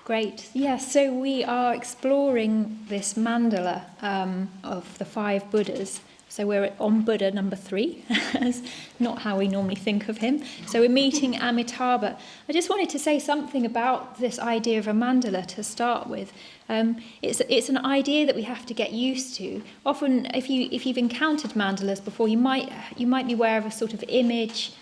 Great. Yeah, so we are exploring this mandala of the five Buddhas. So we're on Buddha number 3, not how we normally think of him. So we're meeting Amitabha. I just wanted to say something about this idea of a mandala to start with. It's an idea that we have to get used to. Often, if you've encountered mandalas before, you might be aware of a sort of image.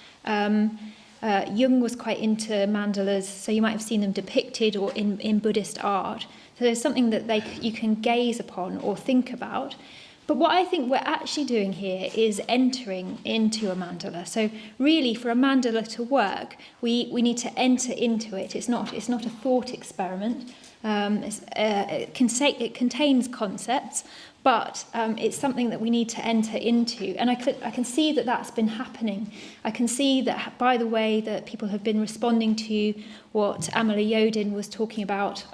Jung was quite into mandalas, so you might have seen them depicted or in Buddhist art. So there's something that you can gaze upon or think about. But what I think we're actually doing here is entering into a mandala. So really, for a mandala to work, we need to enter into it. It's not a thought experiment. It contains concepts, but it's something that we need to enter into. And I can see that that's been happening. I can see that by the way that people have been responding to what Amala Yodin was talking about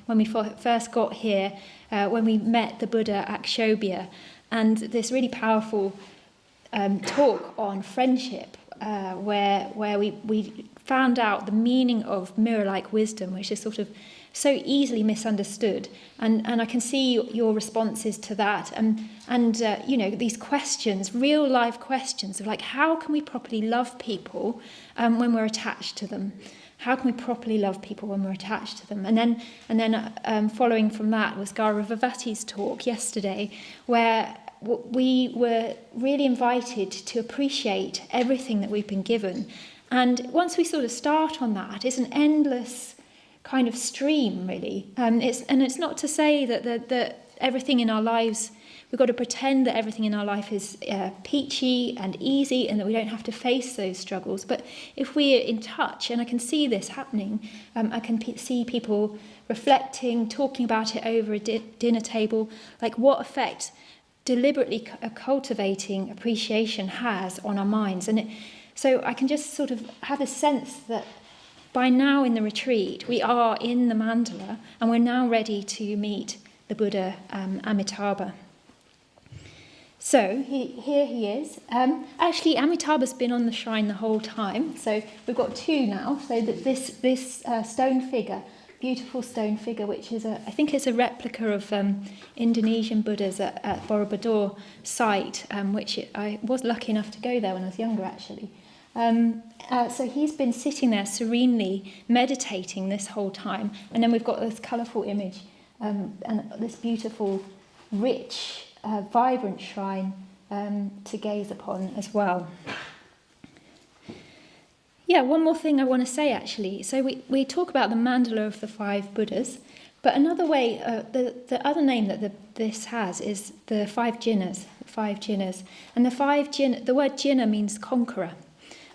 when we first got here, when we met the Buddha at Akshobhya, and this really powerful talk on friendship, where we found out the meaning of mirror-like wisdom, which is sort of so easily misunderstood, and I can see your responses to that, and these questions, real life questions of like, how can we properly love people when we're attached to them? How can we properly love people when we're attached to them? And then following from that was Gauravati's talk yesterday, where we were really invited to appreciate everything that we've been given. And once we sort of start on that, it's an endless kind of stream, really. It's not to say that everything in our lives, we've got to pretend that everything in our life is peachy and easy and that we don't have to face those struggles. But if we're in touch, and I can see this happening, I can see people reflecting, talking about it over a dinner table, like what effect deliberately cultivating appreciation has on our minds. So I can just sort of have a sense that by now in the retreat, we are in the mandala, and we're now ready to meet the Buddha Amitabha. So here he is. Actually, Amitabha's been on the shrine the whole time. So we've got 2 now. So that this stone figure, beautiful stone figure, which is I think it's a replica of Indonesian Buddhas at Borobudur site, which I was lucky enough to go there when I was younger, actually. So he's been sitting there serenely meditating this whole time, and then we've got this colourful image and this beautiful, rich, vibrant shrine to gaze upon as well. Yeah, one more thing I want to say actually. So we talk about the mandala of the 5 Buddhas, but another way, the other name that this has is the 5 jhinas. And the word jhina means conqueror.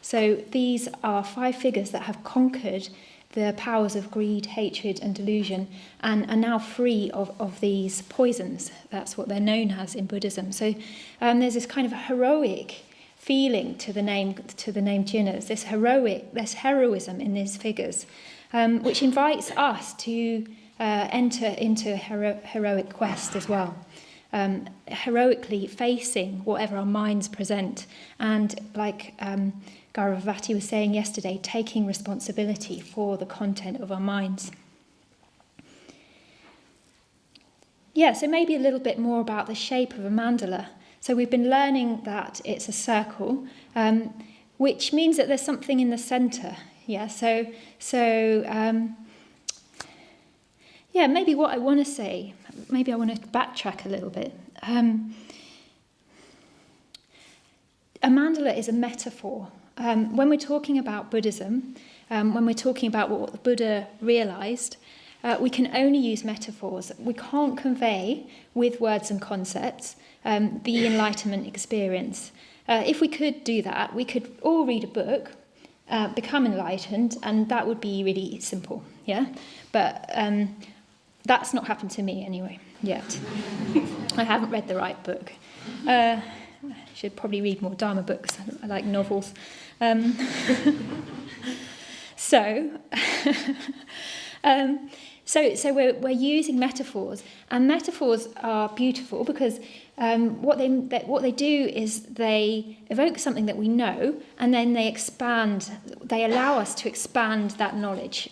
So these are 5 figures that have conquered the powers of greed, hatred and delusion, and are now free of these poisons. That's what they're known as in Buddhism. So there's this kind of heroic feeling to the name jhinas, this heroism in these figures, which invites us to enter into a heroic quest as well. Heroically facing whatever our minds present, and like Gauravati was saying yesterday, taking responsibility for the content of our minds. Yeah, so maybe a little bit more about the shape of a mandala. So we've been learning that it's a circle, which means that there's something in the centre. Yeah, so maybe what I want to say, maybe I want to backtrack a little bit. A mandala is a metaphor. When we're talking about Buddhism, when we're talking about what the Buddha realised, we can only use metaphors. We can't convey with words and concepts the enlightenment experience. If we could do that, we could all read a book, become enlightened, and that would be really simple, yeah? But that's not happened to me anyway, yet. I haven't read the right book. I should probably read more Dharma books. I like novels. So we're using metaphors, and metaphors are beautiful because what they do is they evoke something that we know, and then they allow us to expand that knowledge.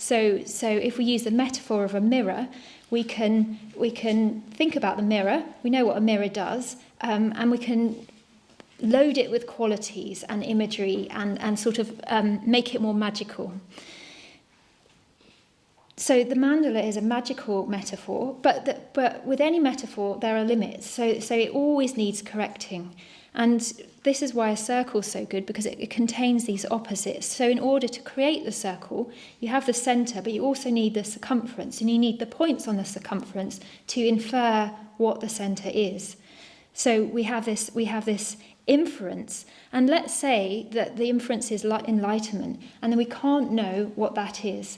So if we use the metaphor of a mirror, we can think about the mirror. We know what a mirror does, and we can load it with qualities and imagery and sort of make it more magical. So the mandala is a magical metaphor, but with any metaphor there are limits. So it always needs correcting. And this is why a circle is so good, because it contains these opposites. So in order to create the circle, you have the centre, but you also need the circumference, and you need the points on the circumference to infer what the centre is. So we have this inference, and let's say that the inference is enlightenment, and then we can't know what that is.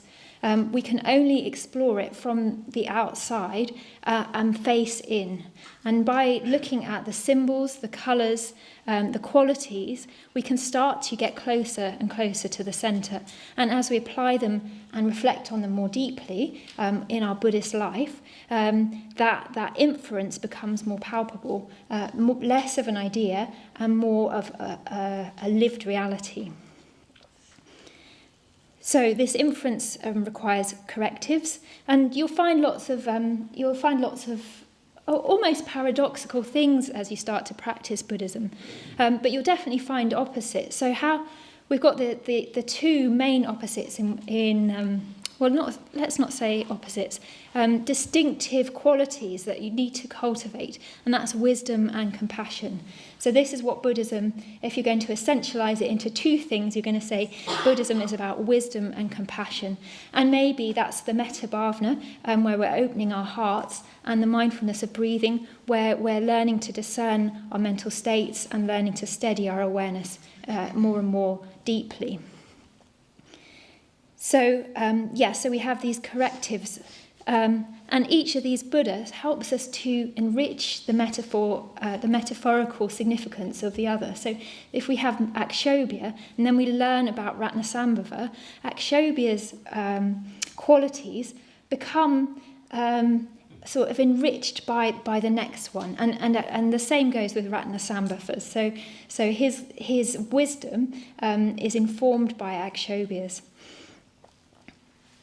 We can only explore it from the outside and face in. And by looking at the symbols, the colours, the qualities, we can start to get closer and closer to the centre. And as we apply them and reflect on them more deeply in our Buddhist life, that inference becomes more palpable, less of an idea and more of a lived reality. So this inference requires correctives, and you'll find lots of almost paradoxical things as you start to practice Buddhism, but you'll definitely find opposites. So how we've got the two main opposites let's not say opposites, distinctive qualities that you need to cultivate, and that's wisdom and compassion. So this is what Buddhism, if you're going to essentialize it into two things, you're going to say Buddhism is about wisdom and compassion. And maybe that's the metta bhavana, where we're opening our hearts, and the mindfulness of breathing, where we're learning to discern our mental states and learning to steady our awareness more and more deeply. So we have these correctives, and each of these Buddhas helps us to enrich the metaphorical significance of the other. So if we have Akshobhya, and then we learn about Ratnasambhava, Akshobhya's qualities become sort of enriched by the next one, and the same goes with Ratnasambhava's. So his wisdom is informed by Akshobhya's.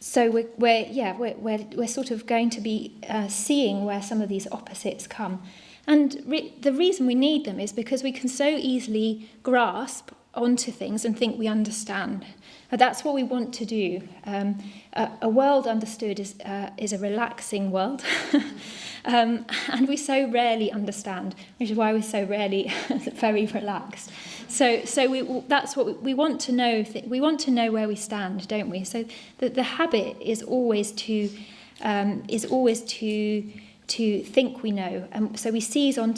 So we're sort of going to be seeing where some of these opposites come. And the reason we need them is because we can so easily grasp onto things and think we understand. That's what we want to do. A world understood is a relaxing world. And we so rarely understand, which is why we're so rarely very relaxed. So that's what we want to know. We want to know where we stand, don't we? So the habit is always to think we know. So we seize on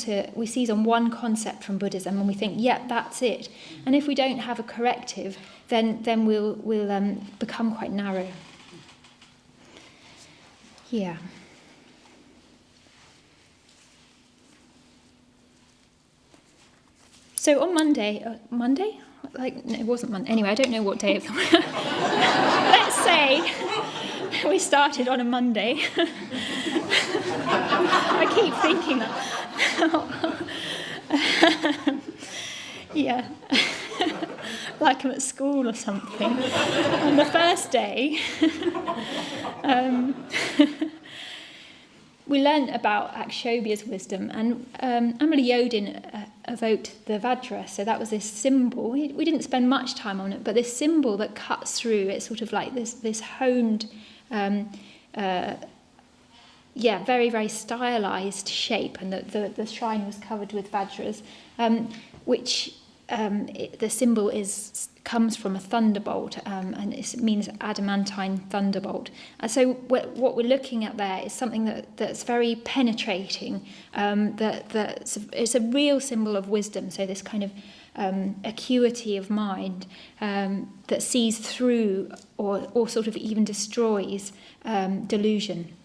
one concept from Buddhism, and we think, yeah, that's it. And if we don't have a corrective, then we'll become quite narrow. Yeah. So on Monday? No, it wasn't Monday. Anyway, I don't know what day of the week. Let's say we started on a Monday. I keep thinking that. Yeah. Like I'm at school or something. On the first day, we learned about Akshobhya's wisdom, and Amala Yodin evoked the Vajra. So that was this symbol. We didn't spend much time on it, but this symbol that cuts through, it's sort of like this honed, very, very stylized shape, and the shrine was covered with Vajras, which the symbol comes from a thunderbolt, and it means adamantine thunderbolt. And so what we're looking at there is something that's very penetrating, it's a real symbol of wisdom. So this kind of acuity of mind that sees through or sort of even destroys delusion.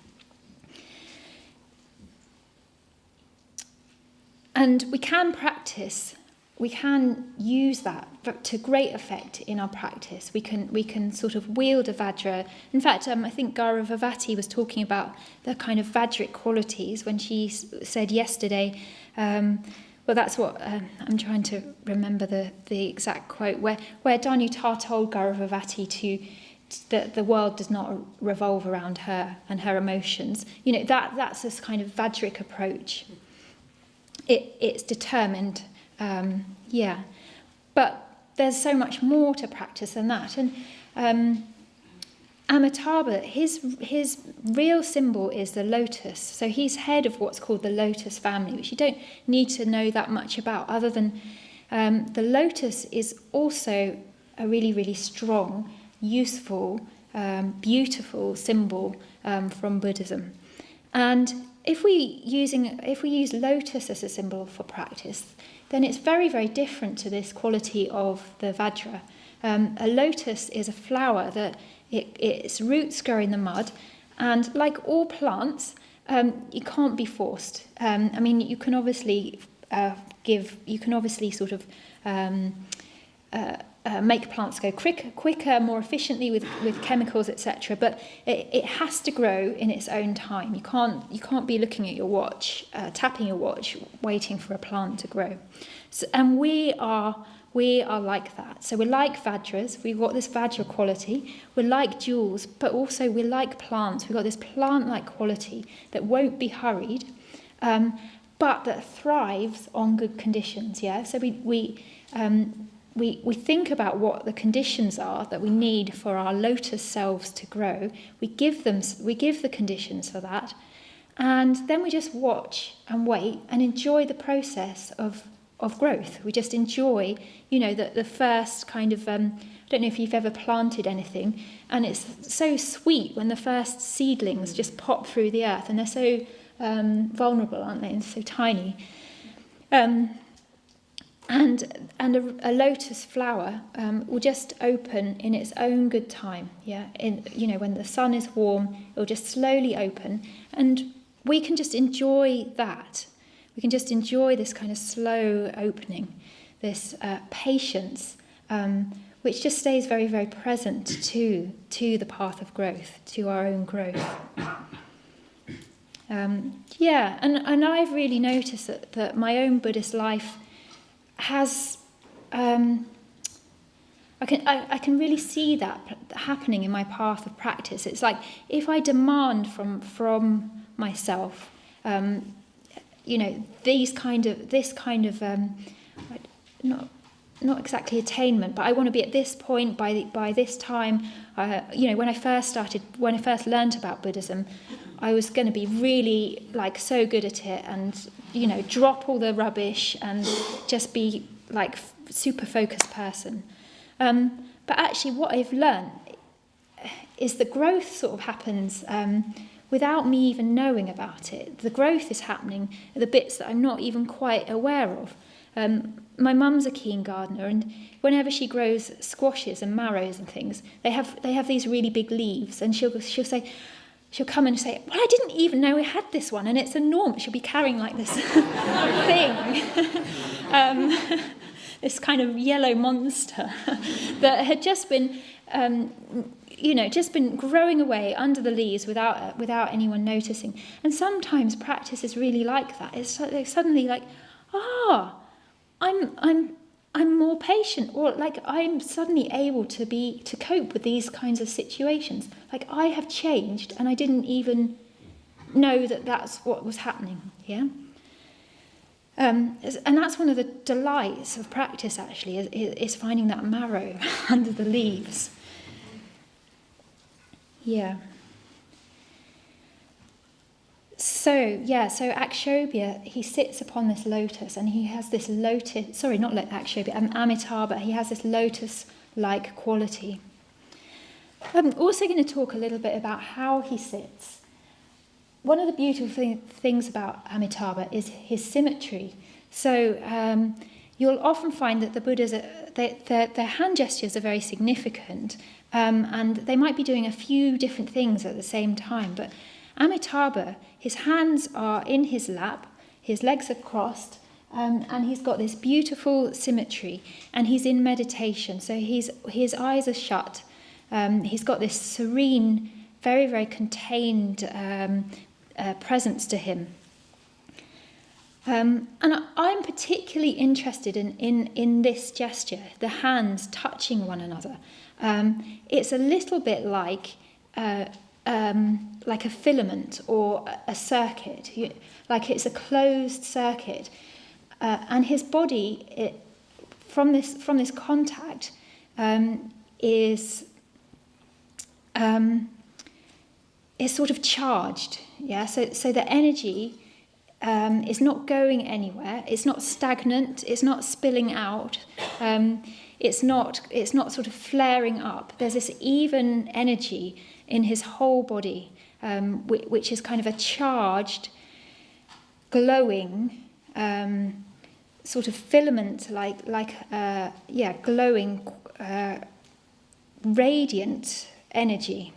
And we can use that to great effect in our practice. We can sort of wield a Vajra. In fact, I think Gauravavati was talking about the kind of Vajric qualities when she said yesterday, well, that's what, I'm trying to remember the exact quote, where Danyuta told Gauravavati that the world does not revolve around her and her emotions. That's this kind of Vajric approach. It's determined, But there's so much more to practice than that. And Amitabha, his real symbol is the lotus. So he's head of what's called the lotus family, which you don't need to know that much about, other than the lotus is also a really, really strong, useful, beautiful symbol from Buddhism. And if we use lotus as a symbol for practice, then it's very, very different to this quality of the Vajra. A lotus is a flower that its roots grow in the mud, and like all plants, you can't be forced. You can obviously sort of make plants go quicker, more efficiently with chemicals, etc. But it has to grow in its own time. You can't be looking at your watch, tapping your watch, waiting for a plant to grow. And we are like that. So we're like Vajras. We've got this Vajra quality. We're like jewels, but also we're like plants. We've got this plant-like quality that won't be hurried, but that thrives on good conditions. Yeah. So we think about what the conditions are that we need for our lotus selves to grow. We give the conditions for that, and then we just watch and wait and enjoy the process of growth. We just enjoy, the first kind of, I don't know if you've ever planted anything, and it's so sweet when the first seedlings just pop through the earth, and they're so vulnerable, aren't they, and so tiny. And a lotus flower will just open in its own good time. Yeah, when the sun is warm, it'll just slowly open, and we can just enjoy that. We can just enjoy this kind of slow opening, this patience, which just stays very, very present to the path of growth, to our own growth. And I've really noticed that my own Buddhist life has, I can really see that happening in my path of practice. It's like if I demand from myself, this kind of not exactly attainment, but I want to be at this point by this time. When I first learned about Buddhism, I was going to be really so good at it, and drop all the rubbish and just be super focused person. But actually, what I've learned is the growth sort of happens without me even knowing about it. The growth is happening at the bits that I'm not even quite aware of. My mum's a keen gardener, and whenever she grows squashes and marrows and things, they have these really big leaves, and she'll come and say, "Well, I didn't even know we had this one," and it's enormous. She'll be carrying this thing, this kind of yellow monster that had just been. Just been growing away under the leaves without anyone noticing. And sometimes practice is really like that. It's suddenly I'm more patient, or I'm suddenly able to cope with these kinds of situations. I have changed, and I didn't even know that that's what was happening. Yeah. And that's one of the delights of practice. Actually, is finding that marrow under the leaves. Yeah. So Akshobhya, he sits upon this lotus, and he has this lotus. Sorry, not Akshobhya. Amitabha. He has this lotus-like quality. I'm also going to talk a little bit about how he sits. One of the beautiful things about Amitabha is his symmetry. So you'll often find that the Buddhas, their hand gestures are very significant. And they might be doing a few different things at the same time, but Amitabha, his hands are in his lap, his legs are crossed, and he's got this beautiful symmetry, and he's in meditation, so his eyes are shut. He's got this serene, very, very contained presence to him. And I'm particularly interested in this gesture, the hands touching one another. It's a little bit like a filament or a circuit, like it's a closed circuit. And his body, from this contact, is sort of charged. Yeah, so the energy is not going anywhere. It's not stagnant. It's not spilling out. It's not sort of flaring up. There's this even energy in his whole body, which is kind of a charged, glowing, sort of filament, glowing, radiant energy.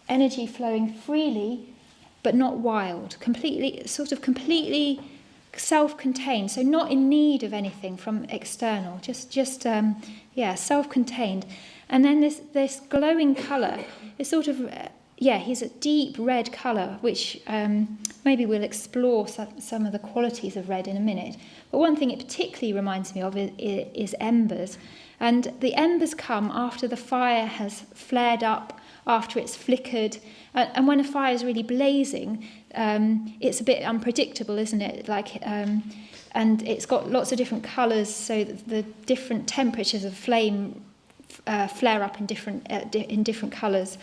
Energy flowing freely, but not wild. Completely self-contained. So not in need of anything from external. Just self-contained. And then this glowing colour is sort of, he's a deep red colour, which maybe we'll explore some of the qualities of red in a minute. But one thing it particularly reminds me of is embers. And the embers come after the fire has flared up, after it's flickered. And when a fire is really blazing, it's a bit unpredictable, isn't it? And it's got lots of different colours, so the different temperatures of flame flare up in different colours.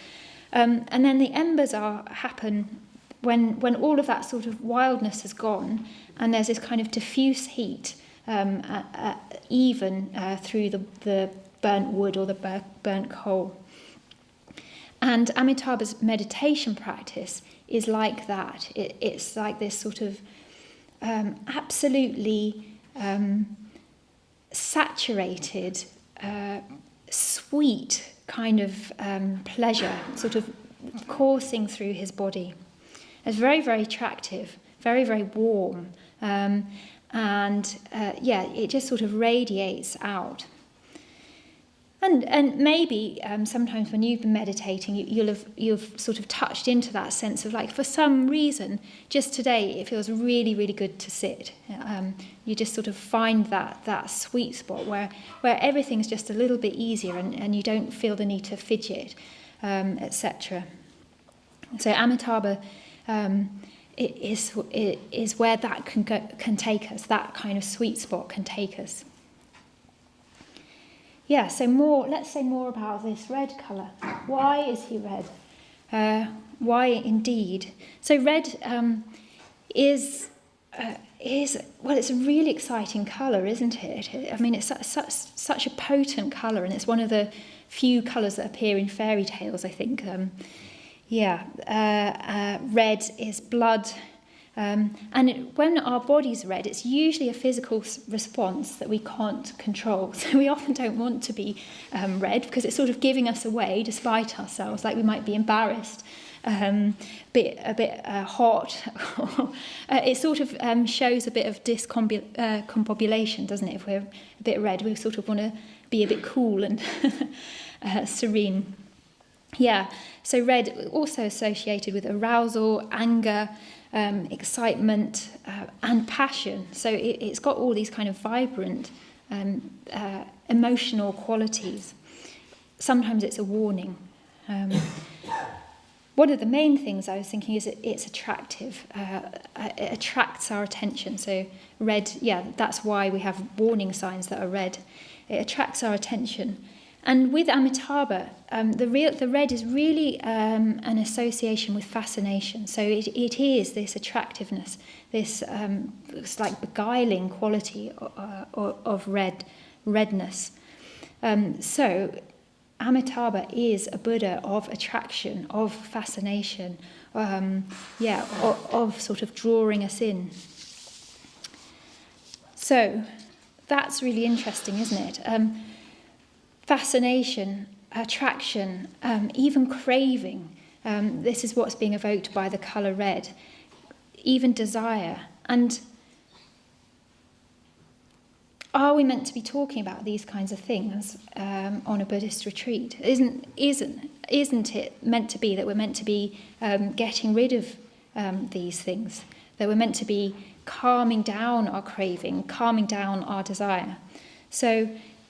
And then the embers happen when all of that sort of wildness has gone, and there's this kind of diffuse heat, even through the burnt wood or the burnt coal. And Amitabha's meditation practice is like that. It's like this sort of absolutely saturated, sweet kind of pleasure, sort of coursing through his body. It's very, very attractive, very, very warm, it just sort of radiates out. And maybe sometimes when you've been meditating, you've sort of touched into that sense of, like, for some reason, just today it feels really, really good to sit. You just sort of find that sweet spot where everything's just a little bit easier and you don't feel the need to fidget, etc. So Amitabha is where that can take us. That kind of sweet spot can take us. Yeah, so let's say more about this red colour. Why is he red? Why indeed? So red is it's a really exciting colour, isn't it? I mean, it's such a potent colour, and it's one of the few colours that appear in fairy tales, I think. Red is blood. When our body's red, it's usually a physical response that we can't control. So we often don't want to be red because it's sort of giving us away despite ourselves, like we might be embarrassed, a bit hot. It sort of shows a bit of discombobulation, doesn't it? If we're a bit red, we sort of want to be a bit cool and serene. Yeah, so red also associated with arousal, anger, excitement, and passion. So it's got all these kind of vibrant emotional qualities. Sometimes it's a warning. One of the main things I was thinking is it's attractive. It attracts our attention. So red, that's why we have warning signs that are red. It attracts our attention. And with Amitabha, the red is really an association with fascination. So it is this attractiveness, this it's like beguiling quality of redness. So Amitabha is a Buddha of attraction, of fascination, of sort of drawing us in. So that's really interesting, isn't it? Fascination, attraction, even craving. This is what's being evoked by the colour red. Even desire. And are we meant to be talking about these kinds of things on a Buddhist retreat? Isn't it meant to be that we're meant to be getting rid of these things? That we're meant to be calming down our craving, calming down our desire? So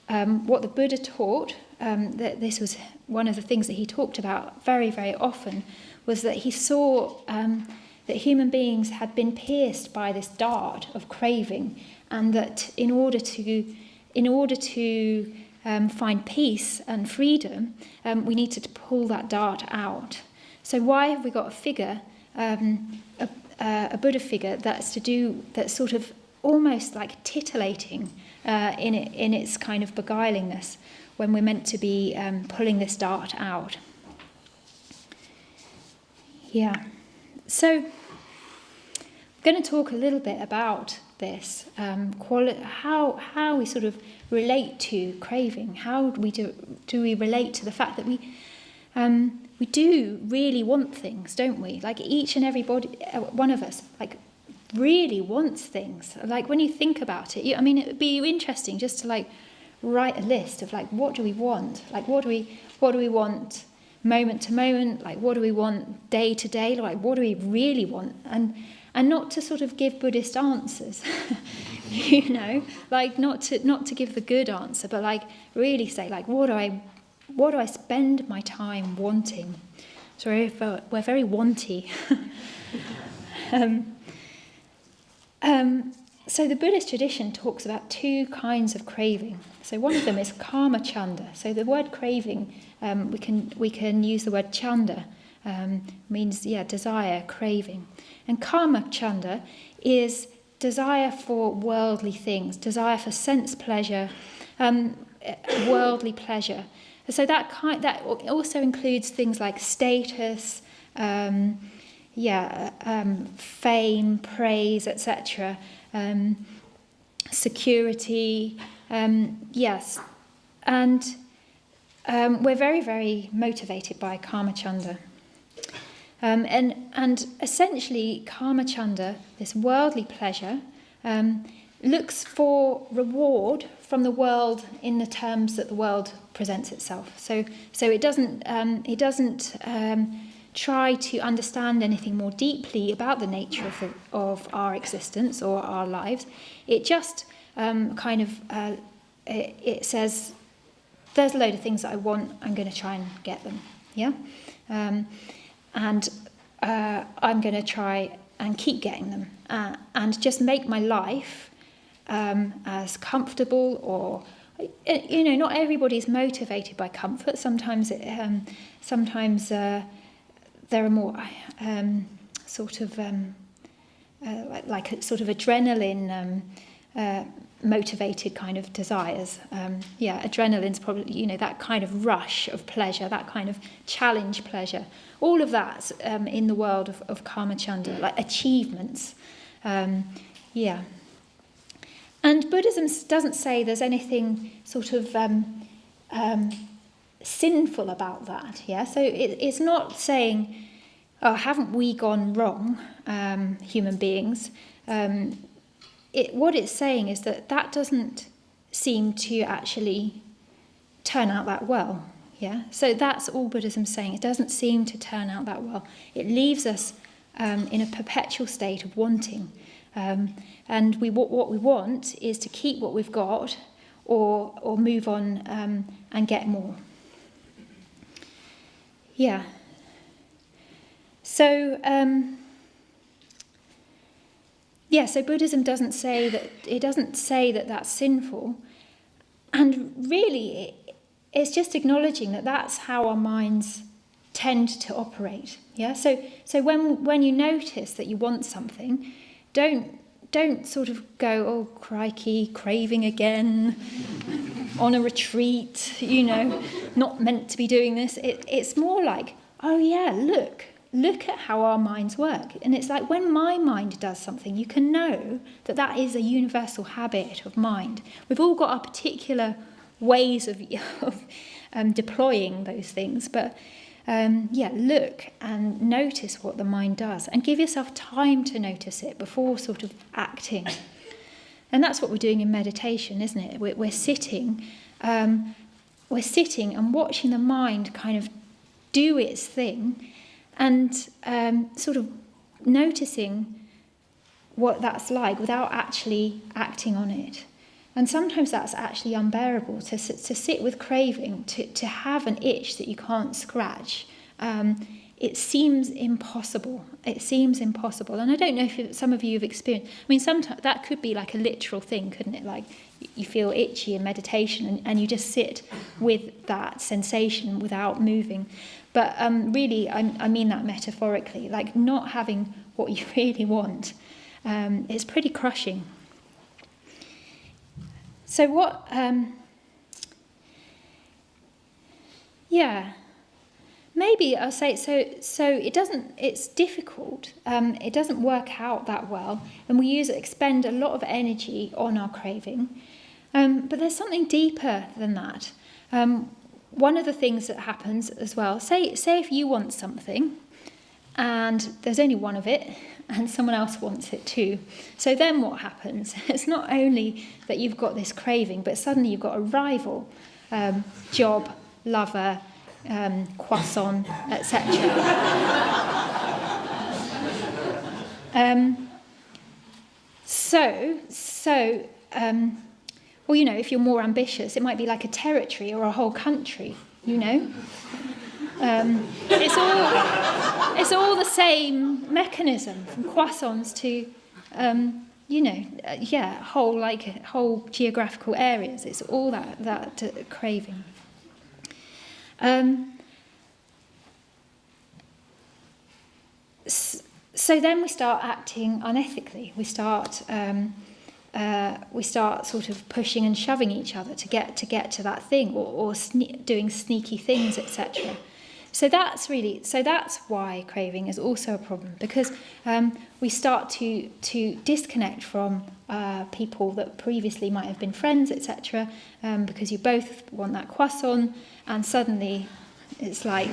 what the Buddha taught, that this was one of the things that he talked about very, very often, was that he saw that human beings had been pierced by this dart of craving, and that in order to find peace and freedom, we need to pull that dart out. So why have we got a figure, a Buddha figure that's sort of almost like titillating in its kind of beguilingness, when we're meant to be pulling this dart out? Yeah. So I'm going to talk a little bit about this, how we sort of relate to craving. How do we relate to the fact that we do really want things, don't we? Like each and every one of us, like really wants things. Like when you think about it, it would be interesting just to like write a list of like, what do we want? Like what do we want moment to moment? Like what do we want day to day? Like what do we really want? And not to sort of give Buddhist answers, like not to give the good answer, but like really say like, what do I spend my time wanting? Sorry if we're very wanty. So the Buddhist tradition talks about two kinds of craving. So one of them is karma chanda. So the word craving, we can use the word chanda, means desire, craving. And karma chanda is desire for worldly things, desire for sense pleasure, worldly pleasure. So that also includes things like status, fame, praise, etc., security, yes, and we're very, very motivated by karma chanda. And essentially, karma chanda, this worldly pleasure, looks for reward from the world in the terms that the world presents itself. So it doesn't try to understand anything more deeply about the nature of our existence or our lives. It just it says, there's a load of things that I want, I'm going to try and get them, yeah? And I'm going to try and keep getting them and just make my life as comfortable, or not everybody's motivated by comfort. Sometimes there are more sort of like a sort of adrenaline motivated kind of desires. Adrenaline's probably, that kind of rush of pleasure, that kind of challenge pleasure. All of that's in the world of karma chanda, like achievements. And Buddhism doesn't say there's anything sort of sinful about that. Yeah, so it's not saying, oh, haven't we gone wrong, human beings? What it's saying is that doesn't seem to actually turn out that well. Yeah, so that's all Buddhism's saying. It doesn't seem to turn out that well. It leaves us in a perpetual state of wanting, and what we want is to keep what we've got, or move on and get more. Yeah. So so Buddhism doesn't say that that's sinful, and really it's just acknowledging that that's how our minds tend to operate. Yeah. So when you notice that you want something, don't sort of go, oh crikey, craving again, on a retreat, not meant to be doing this. It's more like, oh yeah, look at how our minds work. And it's like when my mind does something, you can know that is a universal habit of mind. We've all got our particular ways of deploying those things, but look and notice what the mind does, and give yourself time to notice it before sort of acting. And that's what we're doing in meditation, isn't it? We're sitting and watching the mind kind of do its thing, and sort of noticing what that's like without actually acting on it. And sometimes that's actually unbearable, to sit with craving, to have an itch that you can't scratch. It seems impossible. It seems impossible. And I don't know if some of you have experienced, I mean, sometimes that could be like a literal thing, couldn't it? Like you feel itchy in meditation and you just sit with that sensation without moving. But really, I mean that metaphorically, like not having what you really want. It's pretty crushing. So what, maybe I'll say, so it's difficult, it doesn't work out that well, and we expend a lot of energy on our craving, but there's something deeper than that. One of the things that happens as well, say if you want something, and there's only one of it, and someone else wants it too. So then what happens? It's not only that you've got this craving, but suddenly you've got a rival, job, lover, croissant, etc. Well, you know, if you're more ambitious, it might be like a territory or a whole country, you know. It's all the same mechanism, from croissants to, whole geographical areas. It's all that craving. So then we start acting unethically. We start sort of pushing and shoving each other to get to that thing, or doing sneaky things, etc. So that's why craving is also a problem, because we start to disconnect from people that previously might have been friends, etc. Because you both want that croissant, and suddenly it's like,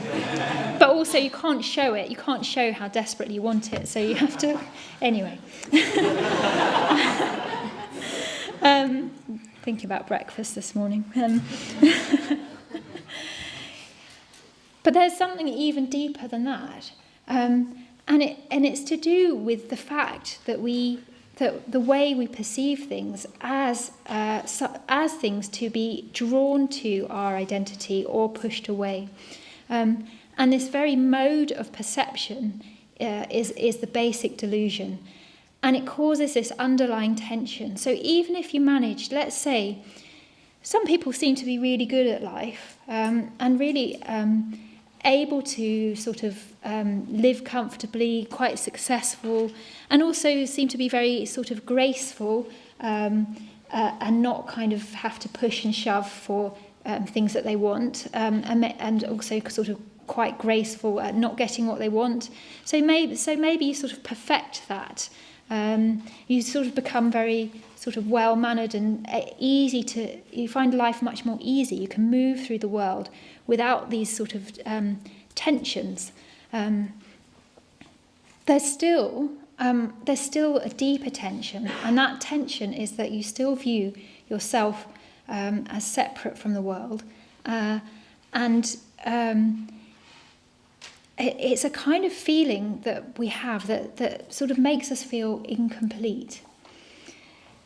but also you can't show it. You can't show how desperately you want it, so you have to. Anyway, thinking about breakfast this morning. But there's something even deeper than that, and it's to do with the fact that the way we perceive things as things to be drawn to our identity or pushed away, and this very mode of perception is the basic delusion, and it causes this underlying tension. So even if you manage, let's say, some people seem to be really good at life and really able to sort of live comfortably, quite successful, and also seem to be very sort of graceful and not kind of have to push and shove for things that they want, and also sort of quite graceful at not getting what they want. So maybe you sort of perfect that. You sort of become very sort of well-mannered and you find life much more easy. You can move through the world without these sort of tensions. There's still a deeper tension, and that tension is that you still view yourself as separate from the world, and it's a kind of feeling that we have that sort of makes us feel incomplete.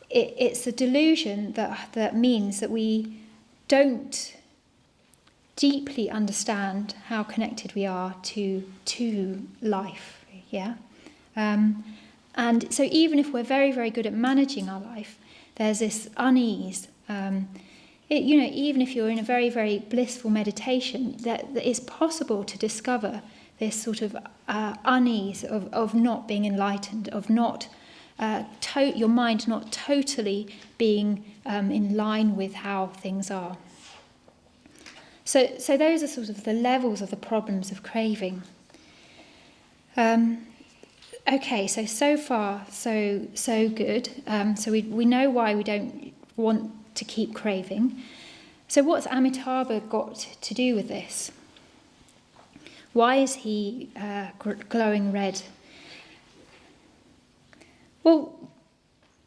It's a delusion that means that we don't deeply understand how connected we are to life, yeah? And so even if we're very, very good at managing our life, there's this unease. Even if you're in a very, very blissful meditation, that it's possible to discover this sort of unease of not being enlightened, of not your mind not totally being in line with how things are. So those are sort of the levels of the problems of craving. Okay, so far so good. So we know why we don't want to keep craving. So what's Amitabha got to do with this? Why is he glowing red? Well,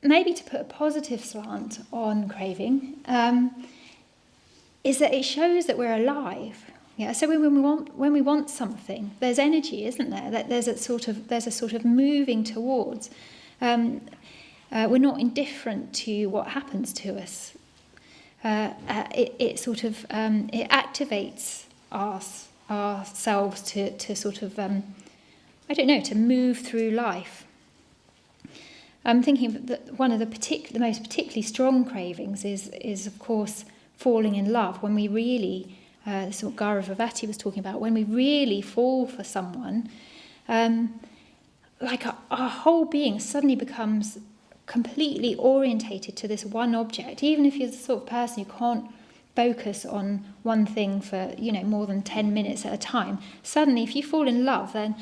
maybe to put a positive slant on craving, is that it shows that we're alive. Yeah. So when we want something, there's energy, isn't there? That there's a sort of moving towards, we're not indifferent to what happens to us. It sort of it activates ourselves to sort of to move through life. I'm thinking that one of the most particularly strong cravings is of course falling in love, when we really, this is what Gauravavati was talking about, when we really fall for someone, like our whole being suddenly becomes completely orientated to this one object. Even if you're the sort of person who can't focus on one thing for more than 10 minutes at a time, suddenly if you fall in love, then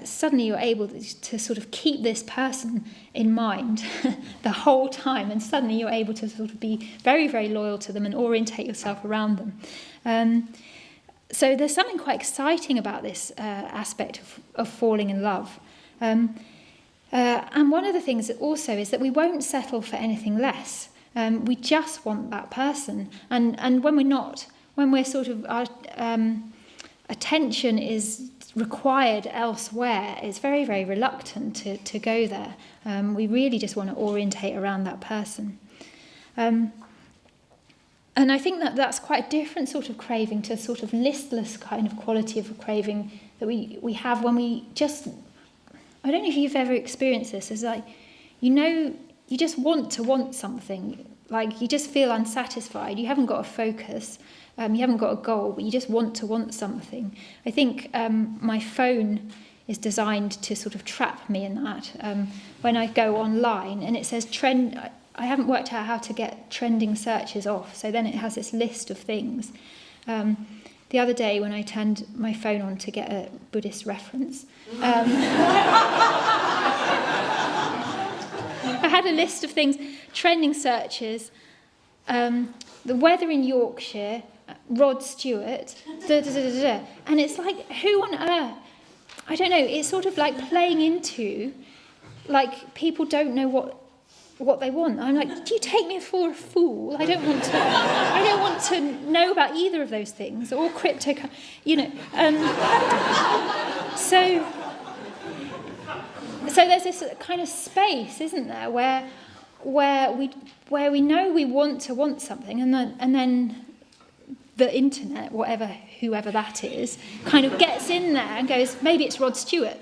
suddenly you're able to sort of keep this person in mind the whole time, and suddenly you're able to sort of be very, very loyal to them and orientate yourself around them. So there's something quite exciting about this aspect of falling in love. And one of the things that also is that we won't settle for anything less. We just want that person. And when we're sort of, our attention is required elsewhere, it's very, very reluctant to go there. We really just want to orientate around that person. And I think that's quite a different sort of craving to a sort of listless kind of quality of a craving that we have when we just, I don't know if you've ever experienced this, it's like, you just want to want something, like you just feel unsatisfied, you haven't got a focus, you haven't got a goal, but you just want to want something. I think my phone is designed to sort of trap me in that. When I go online and it says trend, I haven't worked out how to get trending searches off, so then it has this list of things. The other day when I turned my phone on to get a Buddhist reference, I had a list of things, trending searches, the weather in Yorkshire, Rod Stewart, and it's like, who on earth? I don't know, it's sort of like playing into, like, people don't know what they want. I'm like, do you take me for a fool? I don't want to know about either of those things, or crypto, So there's this kind of space, isn't there, where we know we want to want something, and then the internet, whoever that is, kind of gets in there and goes, maybe it's Rod Stewart.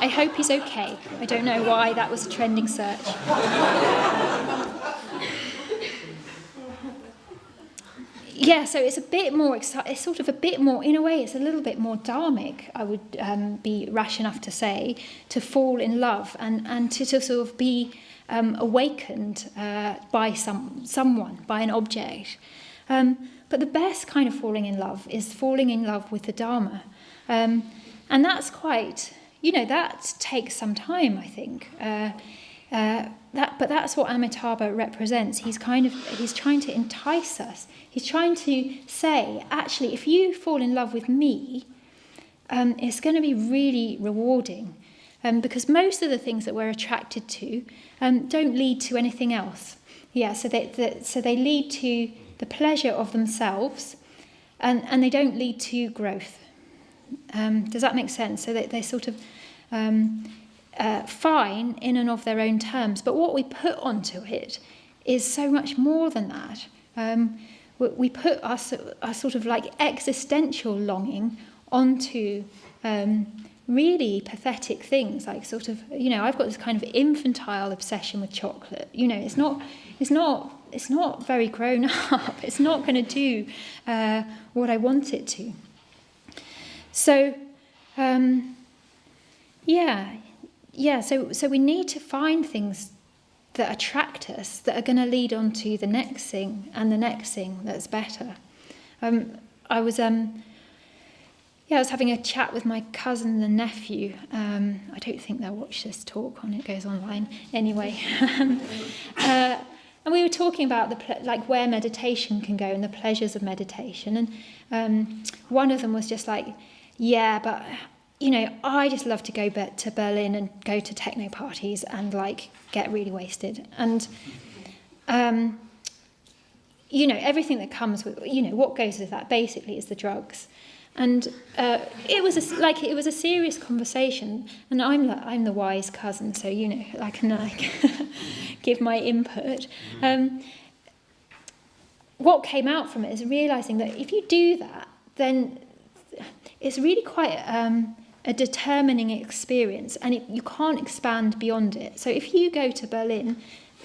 I hope he's okay. I don't know why that was a trending search. Yeah, so it's a bit more it's sort of a bit more, in a way, it's a little bit more dharmic, I would be rash enough to say, to fall in love and to sort of be awakened by someone, by an object. But the best kind of falling in love is falling in love with the Dharma. And that's quite, that takes some time, I think. But that's what Amitabha represents. He's trying to entice us. He's trying to say, actually, if you fall in love with me, it's going to be really rewarding, because most of the things that we're attracted to don't lead to anything else. Yeah, so they lead to the pleasure of themselves, and they don't lead to growth. Does that make sense? So they sort of fine in and of their own terms, but what we put onto it is so much more than that. We put our sort of like existential longing onto really pathetic things, like sort of, I've got this kind of infantile obsession with chocolate. It's not very grown up. It's not going to do what I want it to. So, so we need to find things that attract us, that are going to lead on to the next thing and the next thing that's better. I was having a chat with my cousin and nephew. I don't think they'll watch this talk when it goes online. Anyway, and we were talking about where meditation can go and the pleasures of meditation. And one of them was just like, yeah, but I just love to go to Berlin and go to techno parties and get really wasted. And everything that comes with, what goes with that basically is the drugs. And it was a serious conversation, and I'm the wise cousin, so I can give my input. What came out from it is realizing that if you do that, then it's really quite a determining experience, and you can't expand beyond it. So if you go to Berlin,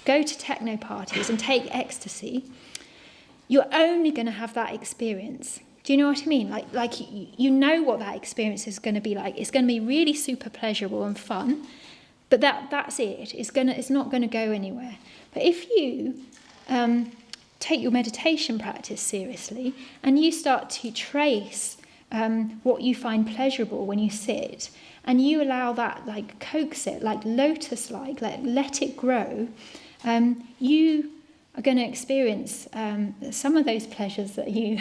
go to techno parties and take ecstasy, you're only going to have that experience. Do you know what I mean? Like what that experience is going to be like. It's going to be really super pleasurable and fun, but that's it. It's not going to go anywhere. But if you take your meditation practice seriously and you start to trace what you find pleasurable when you sit, and you allow that, coax it, lotus-like, let it grow, you are going to experience some of those pleasures that you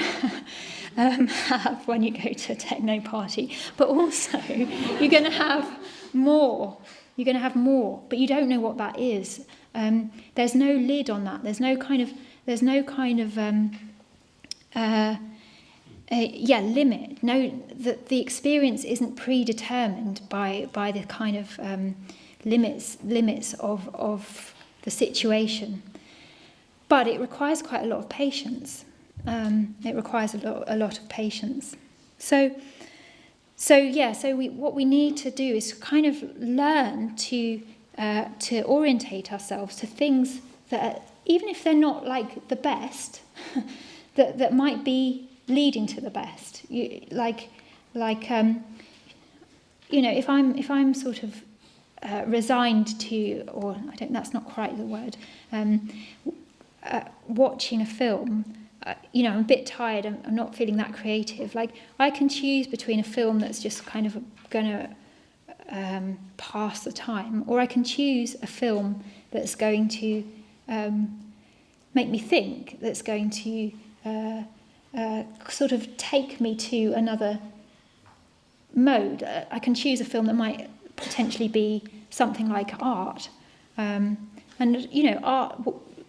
have when you go to a techno party, but also you're going to have more. You're going to have more, but you don't know what that is. There's no lid on that. There's no kind of limit. No, the experience isn't predetermined by the kind of limits of the situation. But it requires quite a lot of patience. It requires a lot of patience. So what we need to do is kind of learn to orientate ourselves to things that, even if they're not like the best, that might be leading to the best. If I'm sort of resigned to, or that's not quite the word. Watching a film, I'm a bit tired, I'm not feeling that creative. I can choose between a film that's just kind of going to pass the time, or I can choose a film that's going to make me think, that's going to sort of take me to another mode. I can choose a film that might potentially be something like art. Art,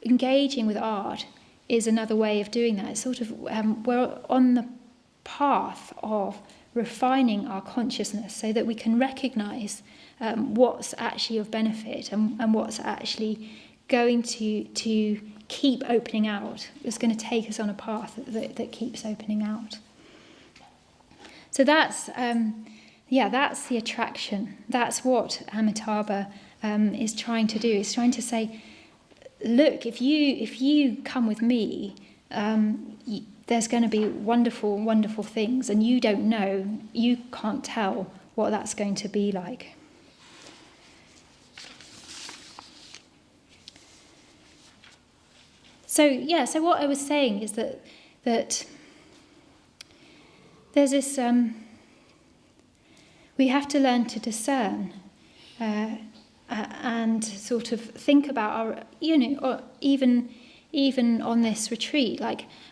engaging with art is another way of doing that. It's sort of, we're on the path of refining our consciousness so that we can recognize what's actually of benefit and what's actually going to keep opening out. It's going to take us on a path that keeps opening out. So that's the attraction. That's what Amitabha is trying to do. He's trying to say, look, if you come with me, there's going to be wonderful, wonderful things, and you don't know, you can't tell what that's going to be like. So what I was saying is that there's this, we have to learn to discern and sort of think about our, or even on this retreat,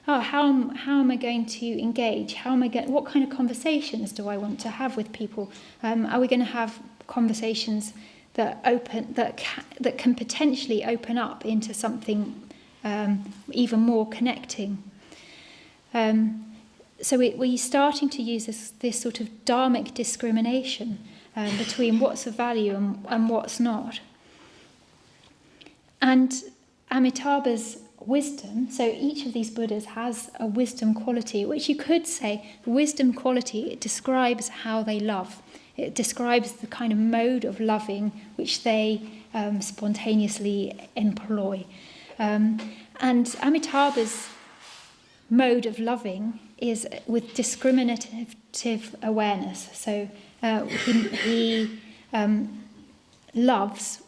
how am I going to engage? What kind of conversations do I want to have with people? Are we going to have conversations that can potentially open up into something even more connecting? So we're starting to use this sort of dharmic discrimination between what's of value and what's not. And Amitabha's wisdom, so each of these Buddhas has a wisdom quality, which you could say the wisdom quality, it describes how they love. It describes the kind of mode of loving which they spontaneously employ. And Amitabha's mode of loving is with discriminative awareness. So he loves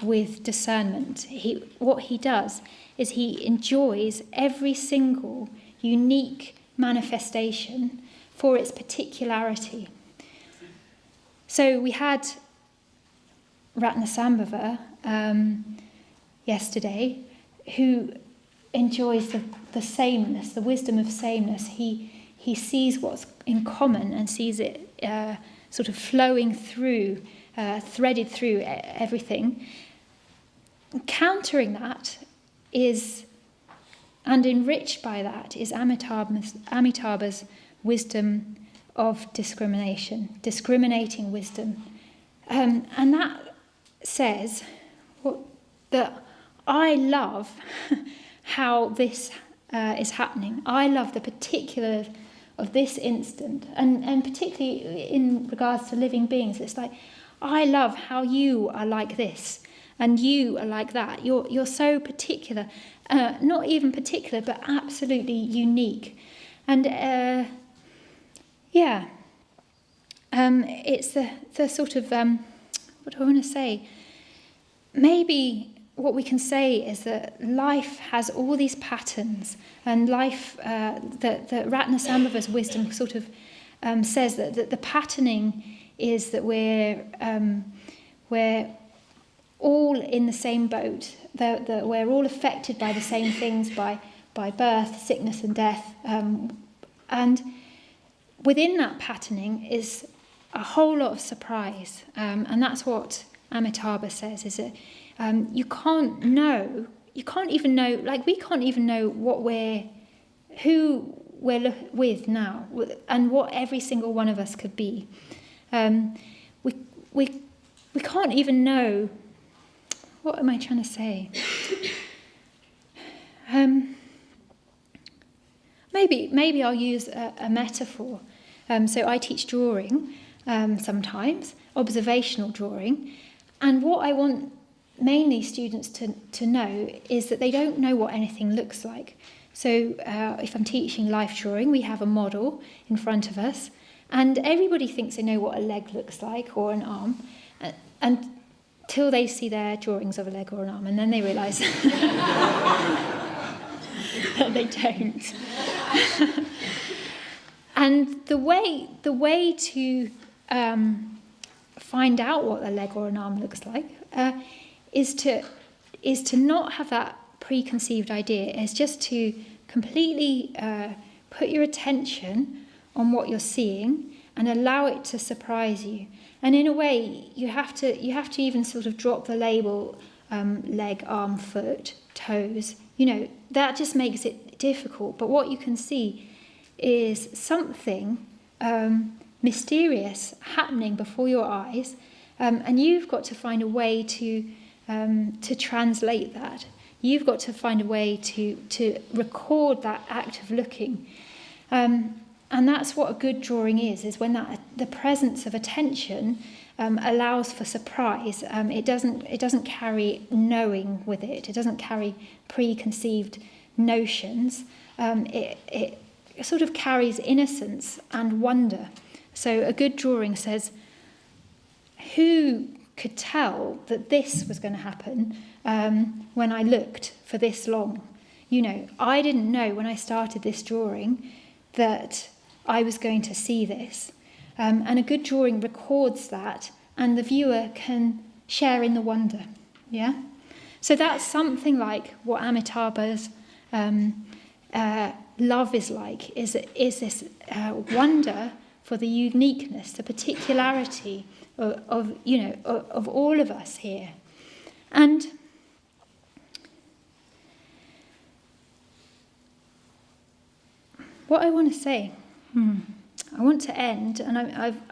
with discernment. What he does is he enjoys every single unique manifestation for its particularity. So we had Ratnasambhava yesterday, who enjoys the sameness, the wisdom of sameness. He sees what's in common and sees it sort of flowing through, threaded through everything. Countering that is And enriched by that is Amitabha's wisdom of discriminating wisdom. And that says that I love how this is happening. I love the particulars of this instant, and particularly in regards to living beings. It's like, I love how you are like this, and you are like that. You're so particular, not even particular, but absolutely unique. And it's the sort of what do I want to say? Maybe what we can say is that life has all these patterns, and life, that Ratnasambhava's wisdom sort of says that the patterning is that we're all in the same boat, that we're all affected by the same things, by birth, sickness and death. And within that patterning is a whole lot of surprise. And that's what Amitabha says, is that you can't even know, like we can't even know who we're with now, and what every single one of us could be. We can't even know. What am I trying to say? Maybe I'll use a metaphor. So I teach drawing sometimes, observational drawing, and what I want mainly students to know is that they don't know what anything looks like. So if I'm teaching life drawing, we have a model in front of us, and everybody thinks they know what a leg looks like or an arm, until they see their drawings of a leg or an arm, and then they realise that they don't. And the way to find out what a leg or an arm looks like is to not have that preconceived idea. Is just to completely put your attention on what you're seeing and allow it to surprise you. And in a way, you have to even sort of drop the label leg, arm, foot, toes. That just makes it difficult. But what you can see is something mysterious happening before your eyes, and you've got to find a way to translate that. You've got to find a way to record that act of looking. And that's what a good drawing is when the presence of attention allows for surprise. It doesn't carry knowing with it. It doesn't carry preconceived notions. It sort of carries innocence and wonder. So a good drawing says, who could tell that this was going to happen when I looked for this long? I didn't know when I started this drawing that I was going to see this. And a good drawing records that, and the viewer can share in the wonder. Yeah? So that's something like what Amitabha's love is like, is this wonder for the uniqueness, the particularity of all of us here. And what I want to say, I want to end, and I've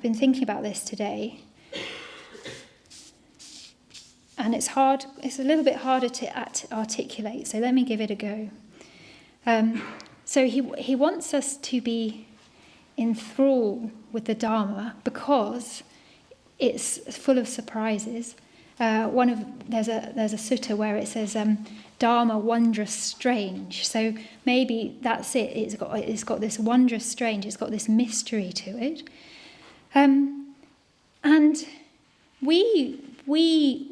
been thinking about this today, and it's a little bit harder to articulate, so let me give it a go. So he wants us to be enthralled with the Dharma because it's full of surprises. There's a sutta where it says Dharma wondrous strange. So maybe that's it. It's got this wondrous strange. It's got this mystery to it, and we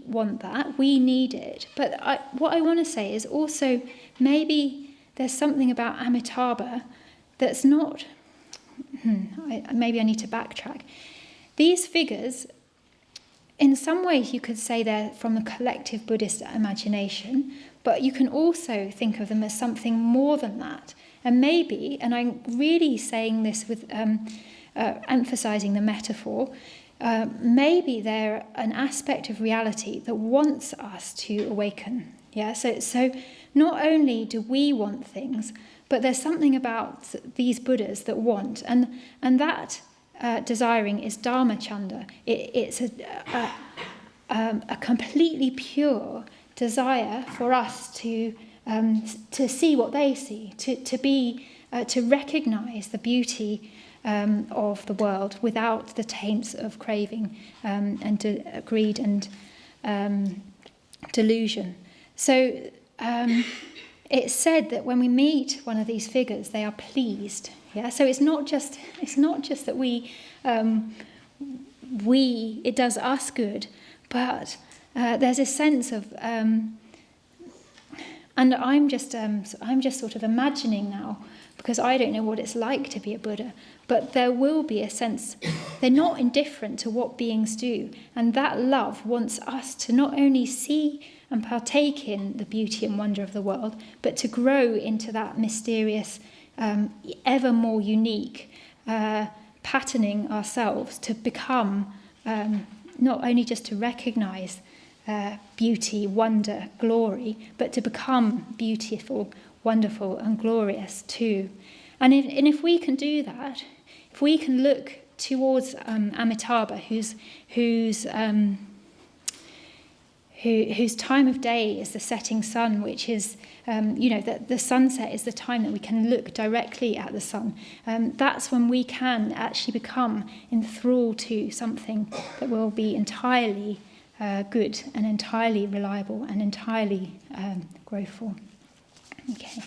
want that. We need it. But what I want to say is also maybe there's something about Amitabha that's not. Maybe I need to backtrack. These figures, in some ways, you could say they're from the collective Buddhist imagination, but you can also think of them as something more than that. And maybe, and I'm really saying this with emphasizing the metaphor, maybe they're an aspect of reality that wants us to awaken. Yeah, so not only do we want things, but there's something about these Buddhas that want, and that desiring is Dharma chanda. It's a completely pure desire for us to see what they see, to recognise the beauty of the world without the taints of craving and greed and delusion. So it's said that when we meet one of these figures, they are pleased. Yeah. So it's not just that it does us good, but there's a sense of and I'm just sort of imagining now, because I don't know what it's like to be a Buddha, but there will be a sense they're not indifferent to what beings do, and that love wants us to not only see and partake in the beauty and wonder of the world, but to grow into that mysterious, ever more unique patterning ourselves to become, not only just to recognise beauty, wonder, glory, but to become beautiful, wonderful and glorious too. And if we can do that, if we can look towards Amitabha, whose time of day is the setting sun, which is, the sunset is the time that we can look directly at the sun. That's when we can actually become enthralled to something that will be entirely good and entirely reliable and entirely growthful. Okay.